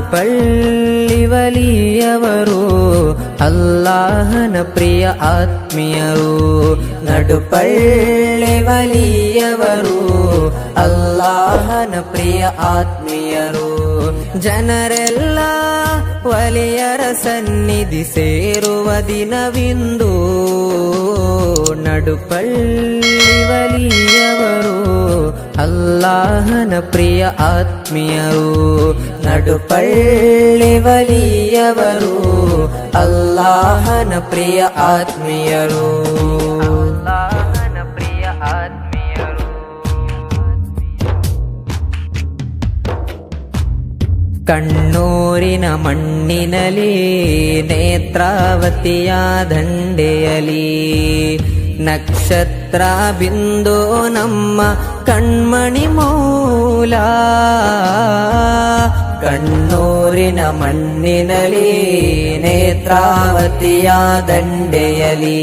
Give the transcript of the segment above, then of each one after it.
ನಡುಪಳ್ಳಿ ವಲಿಯವರು ಅಲ್ಲಾಹನ ಪ್ರಿಯ ಆತ್ಮೀಯರು. ನಡುಪಳ್ಳಿ ವಲಿಯವರು ಅಲ್ಲಾಹನ ಪ್ರಿಯ ಆತ್ಮೀಯರು. ಜನರೆಲ್ಲ ವಲಿಯರ ಸನ್ನಿಧಿ ಸೇರುವ ದಿನವಿಂದು. ನಡುಪಳ್ಳಿ ವಲಿಯವರು ಅಲ್ಲಾಹನ ಪ್ರಿಯ ಆತ್ಮೀಯರು. ನಡುಪಳ್ಳಿ ವಲಿಯವರು ಅಲ್ಲಾಹನ ಪ್ರಿಯ ಆತ್ಮೀಯರು. ಅಲ್ಲಾಹನ ಪ್ರಿಯ ಆತ್ಮೀಯರು. ಕಣ್ಣೂರಿನ ಮಣ್ಣಿನಲಿ ನೇತ್ರಾವತಿಯ ದಂಡೆಯಲಿ ನಕ್ಷತ್ರ ಬಿಂದು ನಮ್ಮ ಕಣ್ಮಣಿ ಮೂಲ. ಕಣ್ಣೂರಿನ ಮಣ್ಣಿನಲಿ ನೇತ್ರಾವತಿಯ ದಂಡೆಯಲಿ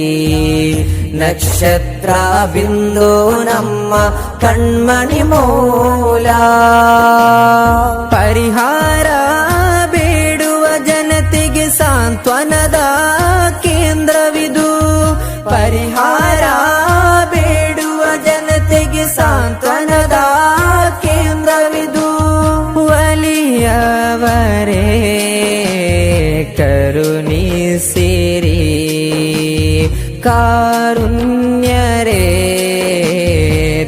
ನಕ್ಷತ್ರ ಬಿಂದು ನಮ್ಮ ಕಣ್ಮಣಿ ಮೂಲ. ಪರಿಹಾರ ಬೇಡುವ ಜನತೆಗೆ ಸಾಂತ್ವನದ ಕೇಂದ್ರವಿದು. ಪರಿಹಾರ ಬೇಡುವ ಜನತೆಗೆ ಸಾಂತ್ವನದ ಕೇಂದ್ರವಿದು. ವಲಿಯವರೇ ಕರುಣಿಸಿರಿ, ಕಾರುಣ್ಯರೇ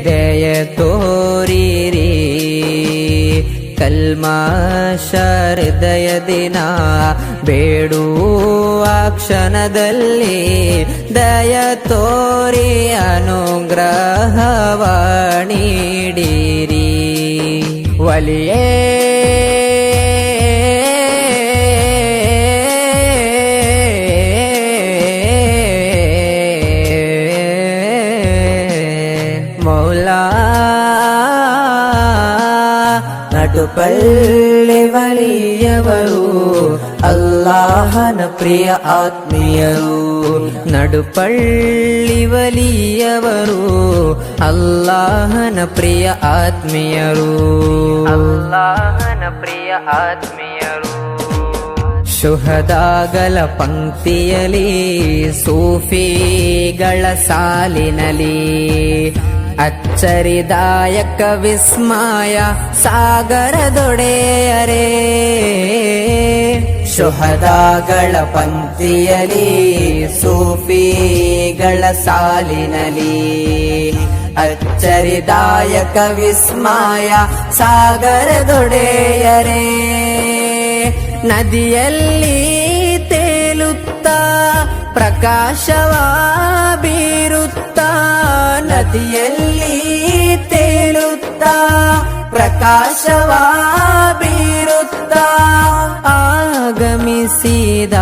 ದಯ ತೋರಿರಿ. ಕಲ್ಮಶ ಹೃದಯದಿನ ಬೇಡುವ ಕ್ಷಣದಲ್ಲಿ ದಯ ತೋರಿ ಅನುಗ್ರಹವ ನೀಡಿರಿ. ವಲಿಯೇ ಮೌಲಾ ನಡುಪಳ್ಳಿ ವಲಿಯವರು ಅಲ್ಲಾಹನ ಪ್ರಿಯ ಆತ್ಮೀಯರು. ನಡುಪಳ್ಳಿ ವಲಿಯವರು ಅಲ್ಲಾಹನ ಪ್ರಿಯ ಆತ್ಮೀಯರು. ಅಲ್ಲಾಹನ ಪ್ರಿಯ ಆತ್ಮೀಯರು. ಶುಹದಾಗಳ ಪಂಕ್ತಿಯಲಿ ಸೂಫಿಗಳ ಸಾಲಿನಲಿ ಅಚ್ಚರಿದಾಯಕ ವಿಸ್ಮಯ ಸಾಗರದೊಡೆಯರೇ. ಶುಹದಾಗಳ ಪಂಕ್ತಿಯಲಿ ಸೂಫಿಗಳ ಸಾಲಿನಲಿ ಅಚ್ಚರಿದಾಯಕ ವಿಸ್ಮಯ ಸಾಗರದೊಡೆಯರೇ. ನದಿಯಲ್ಲಿ ತೇಲುತ್ತಾ ಪ್ರಕಾಶವ ಬೀರುತ್ತಾ. ನದಿಯಲ್ಲಿ ತೇಲುತ್ತಾ ಪ್ರಕಾಶವ ಬೀರುತ್ತಾ ಆಗಮಿಸಿದ